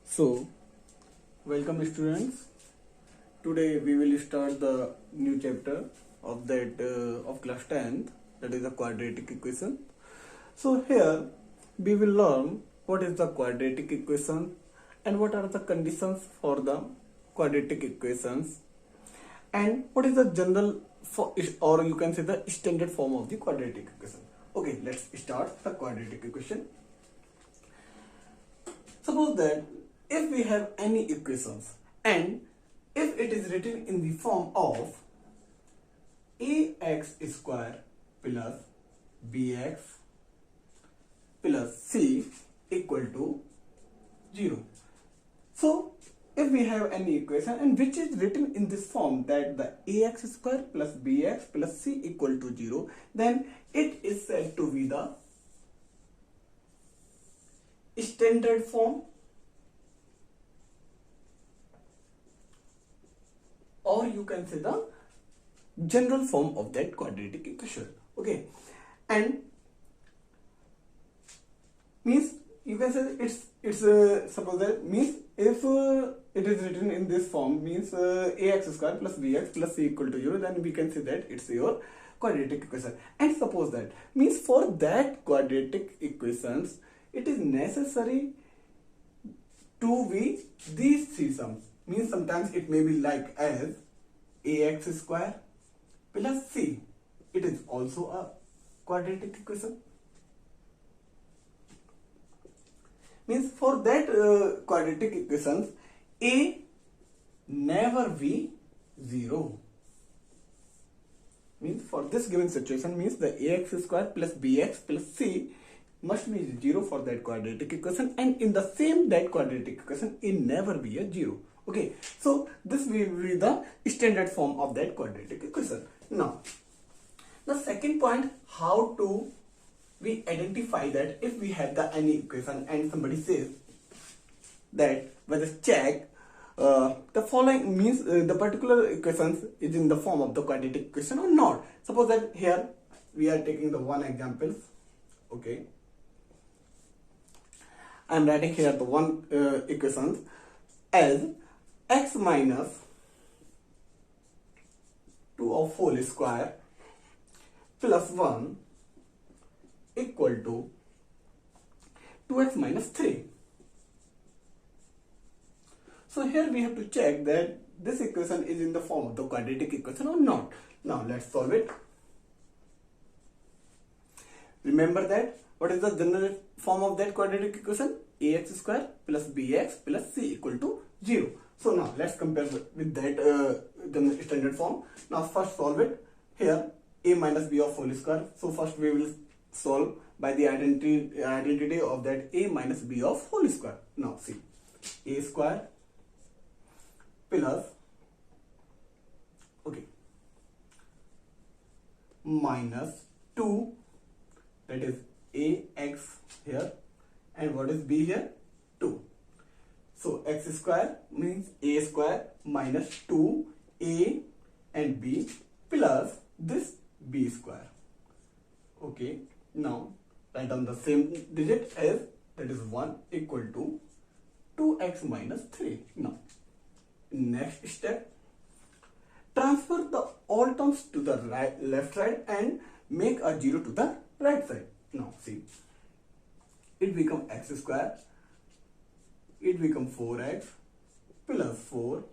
So, welcome students. Today we will start the new chapter of that of class 10th, that is the quadratic equation. So here we will learn what is the quadratic equation and what are the conditions for the quadratic equations and what is the general for, or you can say the standard form of the quadratic equation. Okay, let's start the quadratic equation. Suppose that if we have any equations and if it is written in the form of ax square plus bx plus c equal to 0. So if we have any equation and which is written in this form, that the ax square plus bx plus c equal to 0, then it is said to be the standard form, or you can say the general form of that quadratic equation. Okay, and means you can say it's suppose that means if it is written in this form, means ax square plus bx plus c equal to 0, then we can say that it's your quadratic equation. And suppose that means for that quadratic equations it is necessary to be these three sums. Means sometimes it may be like as ax square plus c. It is also a quadratic equation. Means for that quadratic equations, a never be 0. Means for this given situation, means the ax square plus bx plus c must be 0 for that quadratic equation, and in the same that quadratic equation it never be a 0. Okay, so this will be the standard form of that quadratic equation. Now the second point, how to we identify that if we have the any equation and somebody says that whether check the following, means the particular equations is in the form of the quadratic equation or not. Suppose that here we are taking the one example. Okay, I am writing here the one equations as x minus 2 of whole square plus 1 equal to 2x minus 3. So here we have to check that this equation is in the form of the quadratic equation or not. Now let's solve it. Remember that what is the general form of that quadratic equation? Ax square plus bx plus c equal to 0. So now let's compare with that the standard form. Now first solve it. Here a minus b of whole square. So first we will solve by the identity of that a minus b of whole square. Now see, a square plus, okay, minus 2, that is ax here, and what is b here? 2. So x square means a square minus 2a and b plus this b square. Okay, now write down the same digit as, that is 1 equal to 2x minus 3. Now next step, transfer the all terms to the left side and make a 0 to the right side. Now see, it become x square, it become 4x plus 4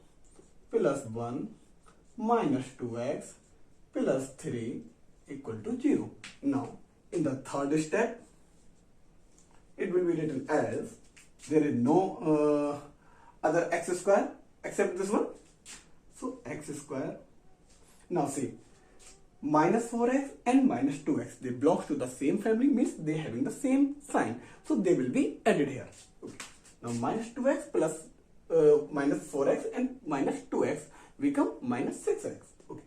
plus 1 minus 2x plus 3 equal to 0. Now in the third step it will be written as, there is no other x square except this one, so x square. Now see, minus 4x and minus 2x, they belong to the same family, means they having the same sign, so they will be added here. Okay. Now minus 2x plus minus 4x and minus 2x become minus 6x. Okay.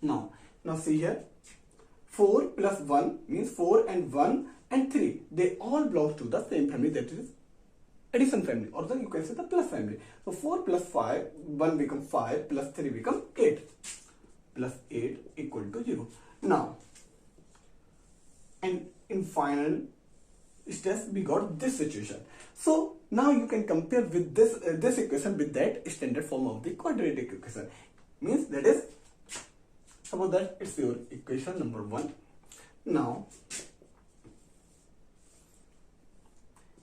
Now see here, 4 plus 1 means 4 and 1 and 3, they all belong to the same family, that is addition family, or you can say the plus family. So 4 plus 5, 1 become 5 plus 3 become 8 plus 8 equal to 0. Now and in final steps we got this situation. So now you can compare with this equation with that standard form of the quadratic equation. Means that is, suppose that it's your equation number 1. Now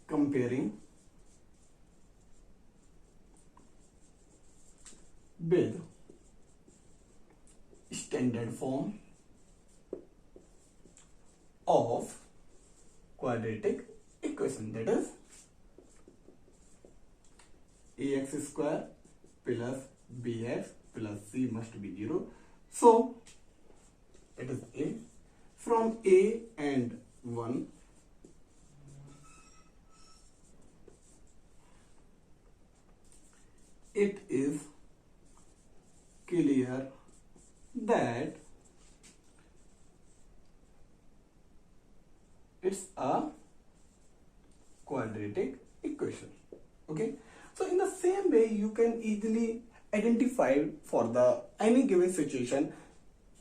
comparing with standard form of quadratic equation, that is ax square plus bx plus c must be 0. So it is a, from a and 1 it is clear that it's a quadratic equation. Okay, so in the same way you can easily identify for the any given situation,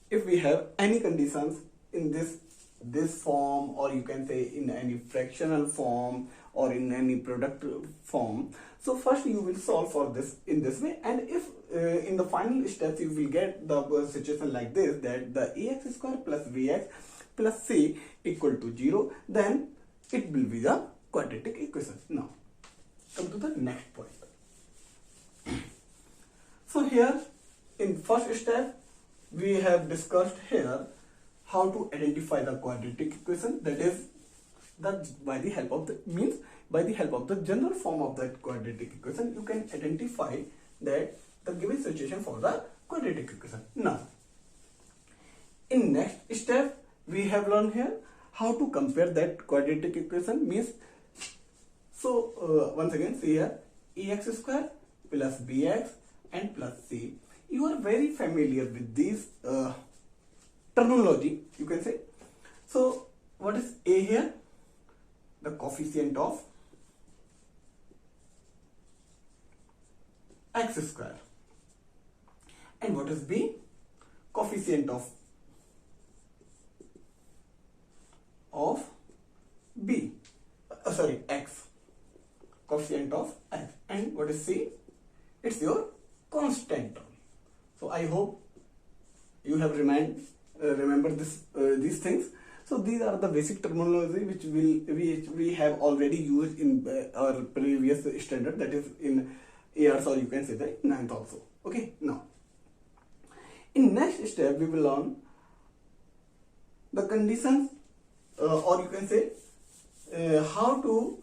if we have any conditions in this form, or you can say in any fractional form or in any product form. So first you will solve for this in this way, and if in the final steps you will get the situation like this, that the ax square plus bx plus c equal to 0, then it will be the quadratic equation. Now come to the next point. So here in first step we have discussed here how to identify the quadratic equation, that is by the help of the general form of that quadratic equation you can identify that the given situation for the quadratic equation. Now in next step we have learned here how to compare that quadratic equation. Means, so once again see here, ax square plus bx and plus c. You are very familiar with these terminology, you can say. So what is a here? The coefficient of x square. And what is b? Coefficient of b. X. Coefficient of x. And what is c? It's your constant term. So I hope you have remember these things. So these are the basic terminology which we have already used in our previous standard, that is in 8th, or you can say the 9th also. Okay, now in next step we will learn the conditions, or you can say how to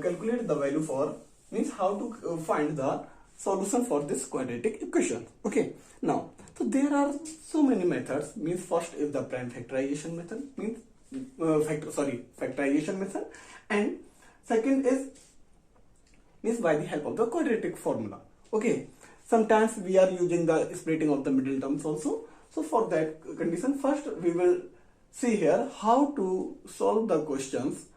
calculate the value for, means how to find the solution for this quadratic equation. Okay, now so there are so many methods. Means first is the prime factorization method, means factorization method, and second is means by the help of the quadratic formula. Okay, sometimes we are using the splitting of the middle terms also. So for that condition, first we will see here how to solve the questions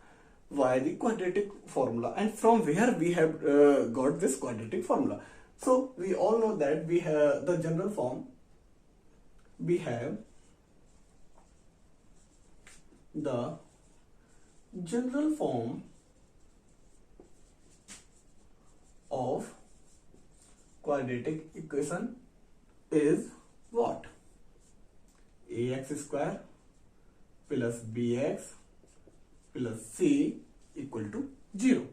via the quadratic formula, and from where we have got this quadratic formula. So we all know that we have the general form. We have the general form of quadratic equation is what? Ax square plus bx plus c equal to 0.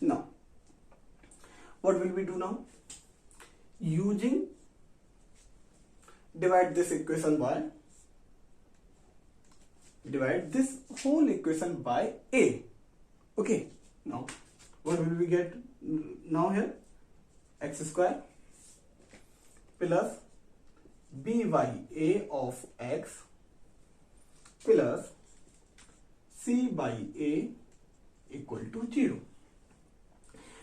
Now what will we do now? Using divide this whole equation by a. Okay, now what will we get now here? X square plus by a of x plus c by a equal to 0.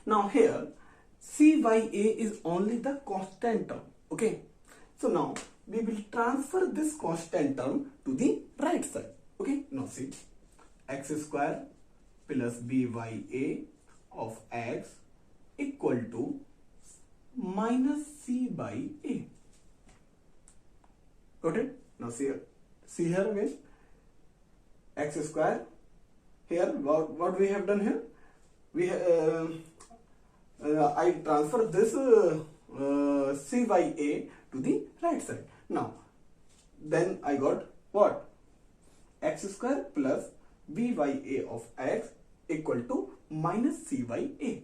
Now here c by a is only the constant term. Okay, so now we will transfer this constant term to the right side. Okay, now see, x square plus by a of x equal to minus c by a. Got it? Now see here again, x square here what we have done here, I transfer this c by a to the right side. Now then I got what, x square plus b by a of x equal to minus c by a.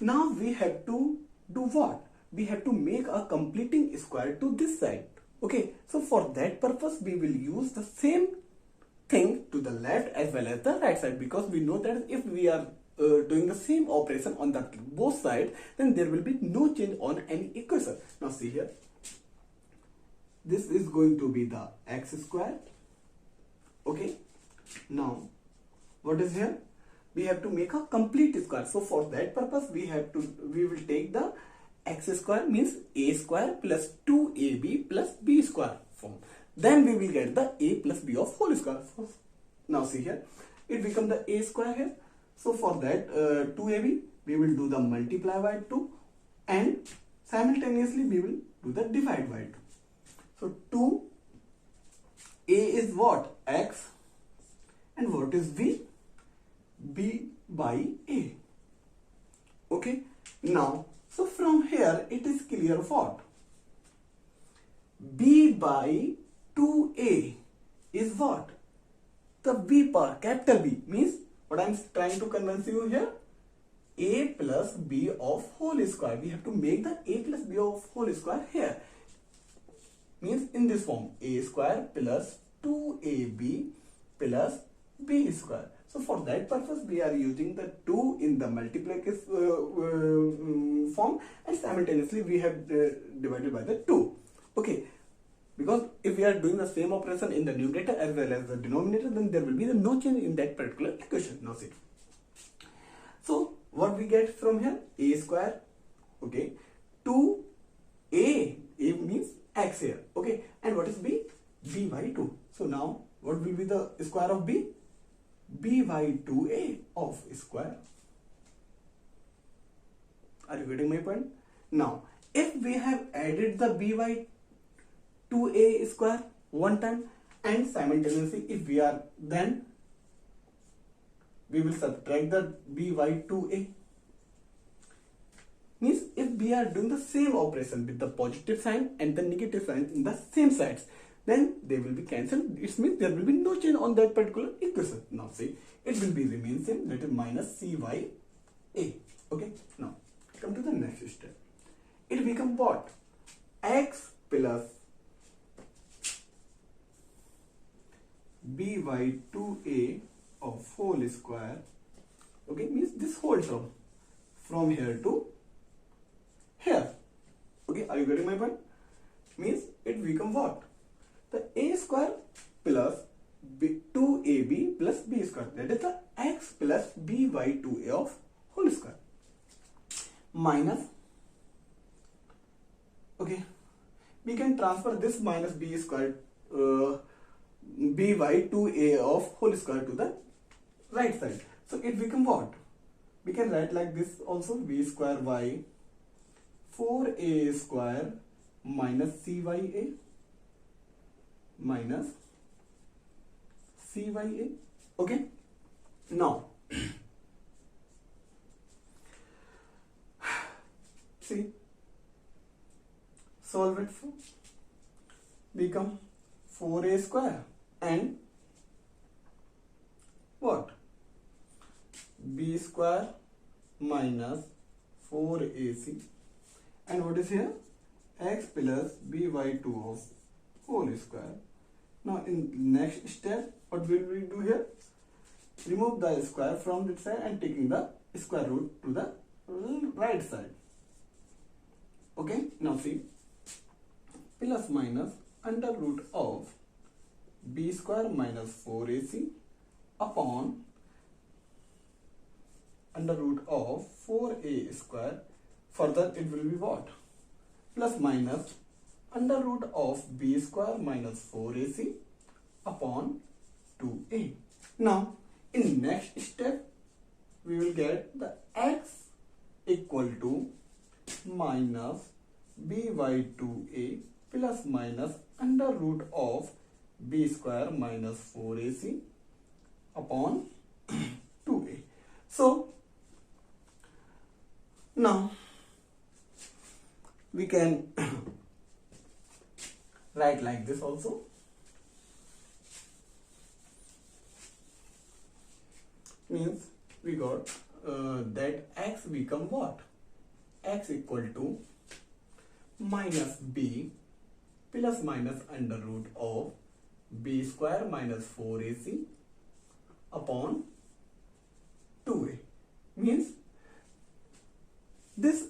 Now we have to do what? We have to make a completing square to this side. Okay, so for that purpose we will use the same thing to the left as well as the right side, because we know that if we are doing the same operation on the both sides, then there will be no change on any equation. Now see here, this is going to be the x square. Okay, now what is here? We have to make a complete square. So for that purpose we will take the x square, means a square plus 2ab plus b square form. Then we will get the a plus b of whole square. Now see here, it becomes the a square here. So for that 2ab we will do the multiply by 2 and simultaneously we will do the divide by 2. So 2, a is what? X, and what is b? B by a. Okay, now so from here it is clear what? B by 2a is what? The b part, capital B, means what I am trying to convince you here, a plus b of whole square. We have to make the a plus b of whole square here, means in this form, a square plus 2ab plus b square. So for that purpose we are using the 2 in the multiplicative form, and simultaneously we have divided by the 2. Okay, because if we are doing the same operation in the numerator as well as the denominator, then there will be no change in that particular equation. Now see, so what we get from here, a square, okay, 2a, a means x here, okay, and what is b? B by 2. So now what will be the square of b? B by 2a of square. Are you getting my point? Now if we have added the b by 2a square one time, and simultaneously if we are, then we will subtract the b by 2a, means if we are doing the same operation with the positive sign and the negative sign in the same sides, then they will be cancelled. It means there will be no change on that particular equation. Now see, it will be remain same, that is minus c by a. Okay, now come to the next step. It become what? X plus b by 2a of whole square. Okay, means this whole term from here to here. Okay, are you getting my point? Means it become what? The a square plus 2ab plus b square, that is the x plus b by 2a of whole square, minus, okay, we can transfer this minus b square b by 2a of whole square to the right side. So it become what? We can write like this also, b square by 4a square minus c by a minus c by a. Okay, now see, solve it for, become 4a square and what? B square minus 4ac, and what is here? X plus b by 2 of whole square. Now in next step, what will we do here? Remove the square from this side and taking the square root to the right side. Okay, now see, plus minus under root of b square minus 4ac upon under root of 4a square. Further it will be what? Plus minus under root of b square minus 4ac upon 2a. Now in next step we will get the x equal to minus b by 2a plus minus under root of b square minus 4ac upon 2a. So now we can write like this also. Means we got that x become what? X equal to minus b plus minus under root of b square minus 4ac upon 2a. Means this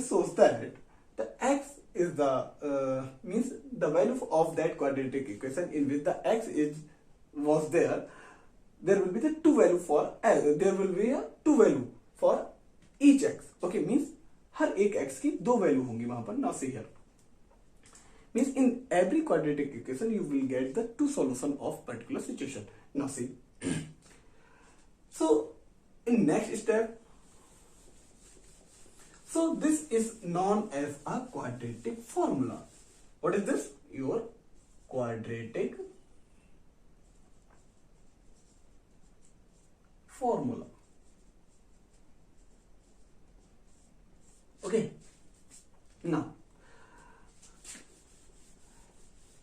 shows that the x is the means the value of that quadratic equation in which the x was there. There will be the two value for there will be a two value for each x. Okay, means हर एक x की दो value होंगी वहां पर. Now see here, means in every quadratic equation you will get the two solution of particular situation. Now see, so in next step, so this is known as a quadratic formula. What is this? Your quadratic formula. Okay, now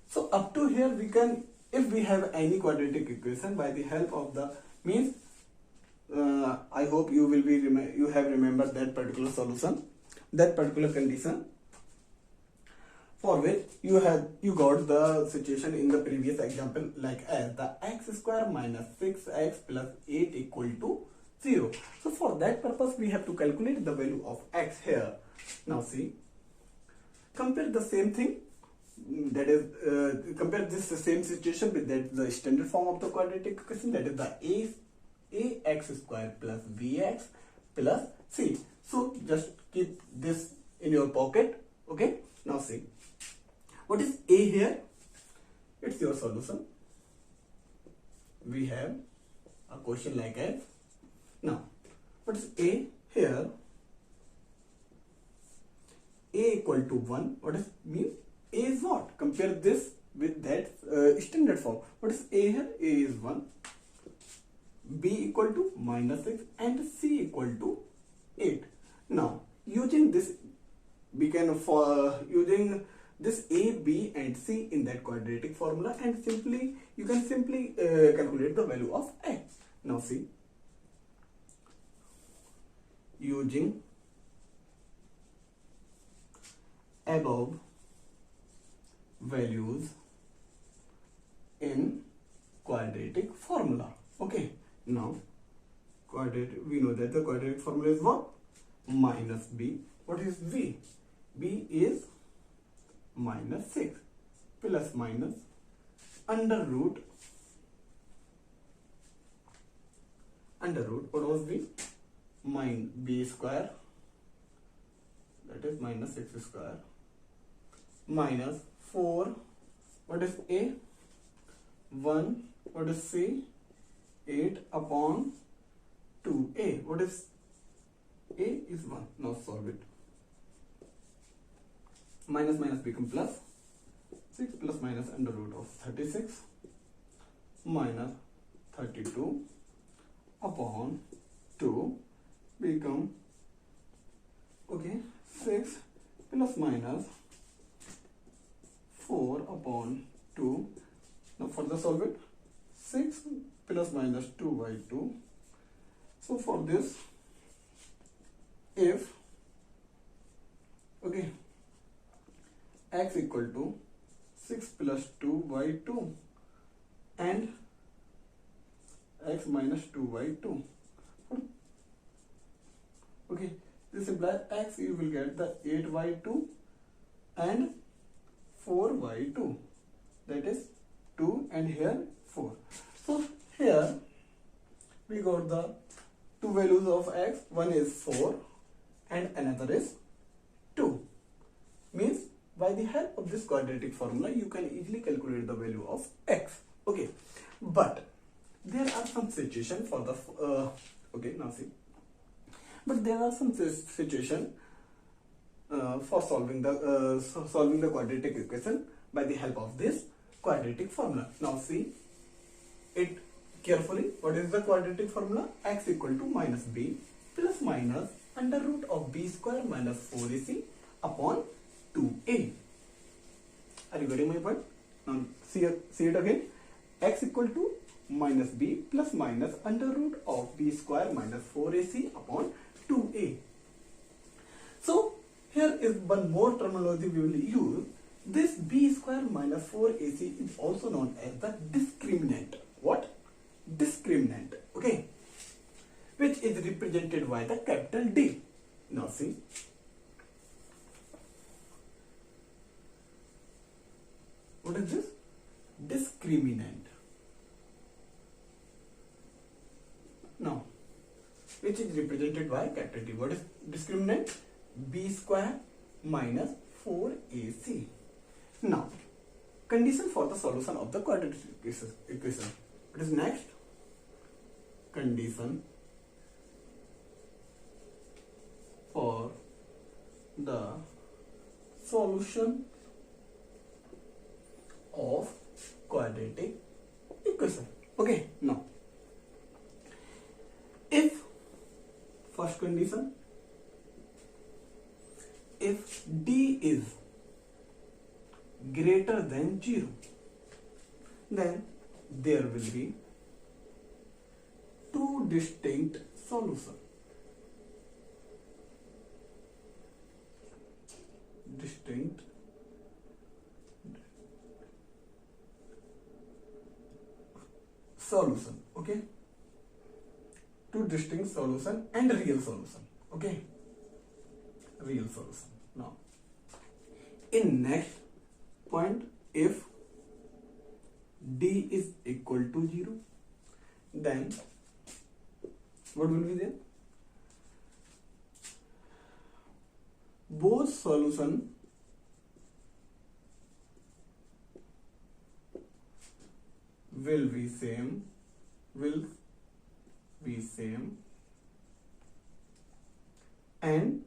so up to here we can, if we have any quadratic equation, by the help of the means I hope you will be you have remembered that particular solution, that particular condition for which you got the situation in the previous example, like as the x square minus 6x plus 8 equal to 0. So for that purpose we have to calculate the value of x here. Now see, compare the same thing, that is compare this same situation with that the standard form of the quadratic equation, that is the ax square plus bx plus c. So just keep this in your pocket. Okay, now see, what is a here? It's your solution. We have a question like as. Now what is a here? A equal to 1. What is mean? A is what? Compare this with that standard form. What is a here? A is 1. B equal to minus 6 and C equal to 8. Now using this, we can using this A, B and C in that quadratic formula, and you can simply calculate the value of x. Now see, using above values in quadratic formula. Okay, now we know that the quadratic formula is what? Minus b. What is b? b is minus 6 plus minus under root what was b? B square, that is minus 6 square, minus 4, what is a? 1, what is c? 8 upon 2a. What is a? Is 1. Now solve it. Minus minus become plus. 6 plus minus under root of 36 minus 32 upon 2 become, okay, 6 plus minus 4 upon 2. Now further solve it. 6 plus minus 2 by 2. So for this, if, okay, x equal to 6 plus 2 by 2 and x minus 2 by 2. Okay, this implies x you will get the 8 by 2 and 4 by 2, that is 2 and here 4. So here we got the two values of x, one is 4 and another is 2. Means by the help of this quadratic formula you can easily calculate the value of x. Okay, but there are some situations for the okay, now see, but there are some situation for solving the quadratic equation by the help of this quadratic formula. Now see it carefully. What is the quadratic formula? X equal to minus b plus minus under root of b square minus 4ac upon 2a. Are you getting my point? Now see it again. X equal to minus b plus minus under root of b square minus 4ac upon 2a. So here is one more terminology we will use. This b square minus 4ac is also known as the discriminant. What? Discriminant. Okay. Which is represented by the capital D. Now see. What is this? Discriminant. Now, which is represented by capital D. What is discriminant? B square minus 4ac. Now, condition for the solution of the quadratic equation. What is next? Condition for the solution of quadratic equation. Okay, now if first condition, if d is greater than 0, then there will be two distinct solutions. Distinct solution. Okay, two distinct solution and real solution. Okay, real solution. Now in next point, if d is equal to 0, then what will be there? Both solution will be same, and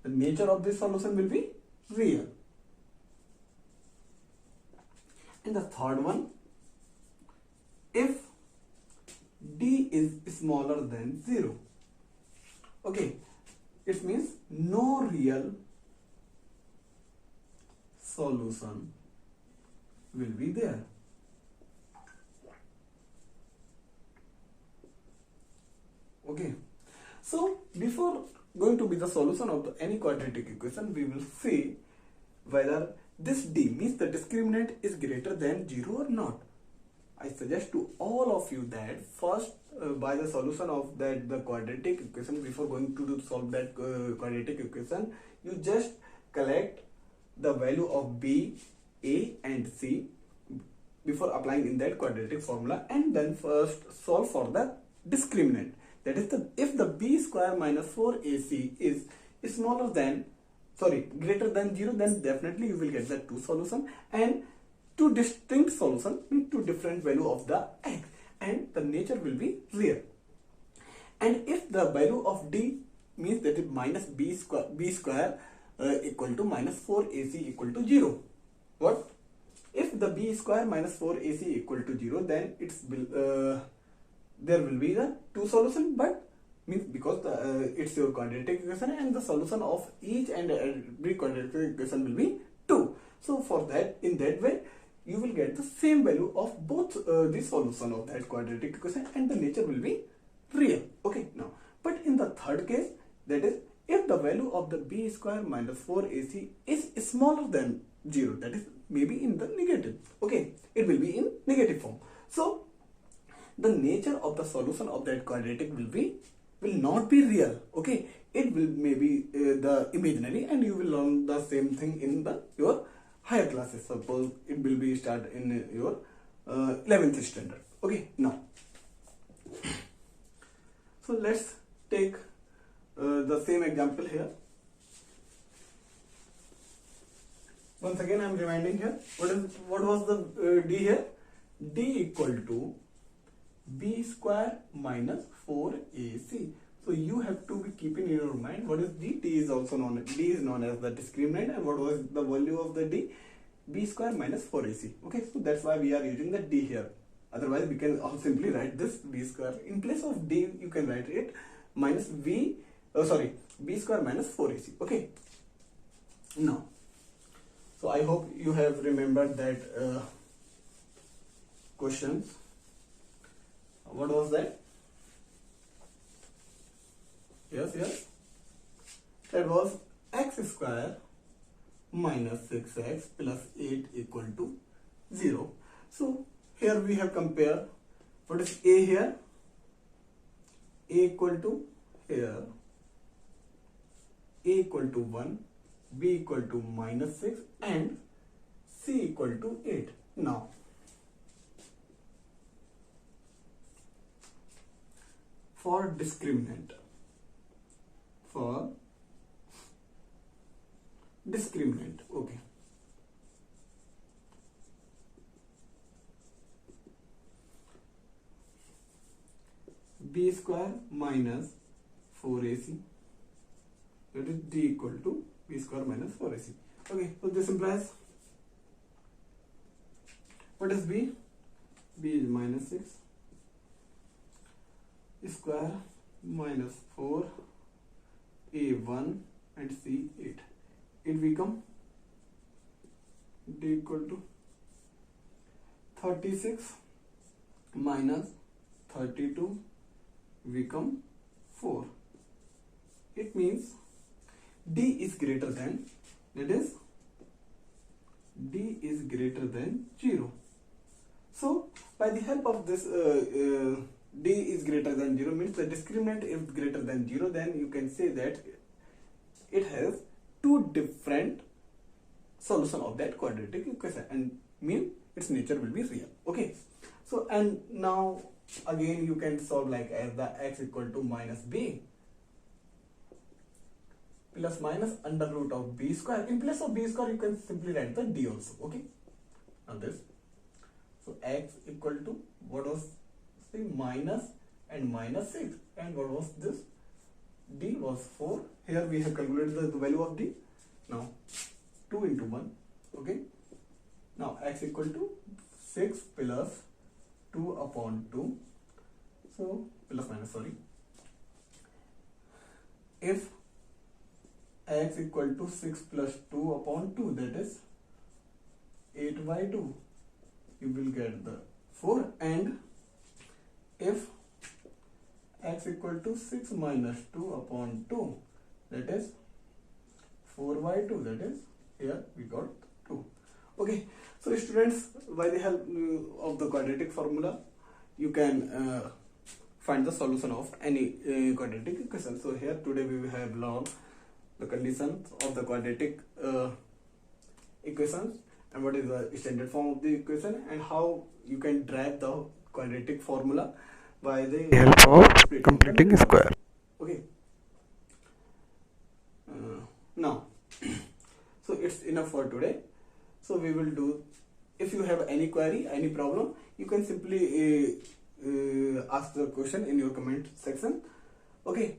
the nature of this solution will be real. And the third one, if d is smaller than 0, okay, it means no real solution will be there. Okay, so before going to be the solution of any quadratic equation, we will see whether this d means the discriminant is greater than 0 or not. I suggest to all of you that first by the solution of the quadratic equation, before going to solve that quadratic equation, you just collect the value of b, a and c before applying in that quadratic formula, and then first solve for the discriminant. That is, if the b square minus 4ac is smaller than, greater than 0, then definitely you will get the two solution and two distinct solution with two different value of the x, and the nature will be real. And if the value of d means that is minus b square equal to minus 4ac equal to 0. What? If the b square minus 4ac equal to 0, then it's there will be the two solution, but means because it's your quadratic equation and the solution of each and every quadratic equation will be 2. So for that, in that way, you will get the same value of both the solution of that quadratic equation, and the nature will be real. Okay, now, but in the third case, that is, if the value of the b square minus 4ac is smaller than 0, that is maybe in the negative. Okay, it will be in negative form. So the nature of the solution of that quadratic will not be real. Okay, it will maybe the imaginary, and you will learn the same thing in your higher classes. Suppose it will be start in your 11th standard. Okay, now so let's take the same example here. Once again, I am reminding here, what was the d here? D equal to b square minus 4ac. So you have to be keeping in your mind what is d. D is also known as the discriminant, and what was the value of the d? b square minus 4ac. Okay, so that's why we are using the d here. Otherwise we can also simply write this b square. In place of d you can write it minus b square minus 4ac. Okay, now so I hope you have remembered that questions. What was that? Yes, that was x square minus 6x plus 8 equal to 0. So here we have compared what is a here, a equal to here, a equal to 1, b equal to minus 6 and c equal to 8. Now for discriminant, okay, b square minus 4ac, that is d equal to b square minus 4ac. Okay, so this implies what is b? B is minus 6 square minus 4 a1 and c 8. It become d equal to 36 minus 32 become 4. It means d is greater than, that is d is greater than 0. So by the help of this d is greater than 0 means the discriminant is greater than 0, then you can say that it has two different solution of that quadratic equation and mean its nature will be real. Okay, so and now again you can solve like as the x equal to minus b plus minus under root of b square. In place of b square you can simply write the d also. Okay, now this, so x equal to what was the minus and minus 6 and what was this, d was 4. Here we have calculated the value of d. Now 2 into 1. Okay, now x equal to 6 plus 2 upon 2, so plus minus, sorry, if x equal to 6 plus 2 upon 2, that is 8 by 2, you will get the 4. And if x equal to 6 minus 2 upon 2, that is 4 by 2, that is here we got 2. Okay, so students, by the help of the quadratic formula you can find the solution of any quadratic equation. So here today we have learned the conditions of the quadratic equations and what is the standard form of the equation and how you can derive the quadratic formula by the help of completing square. Okay, now so it's enough for today. So we will do, if you have any query, any problem, you can simply ask the question in your comment section. Okay.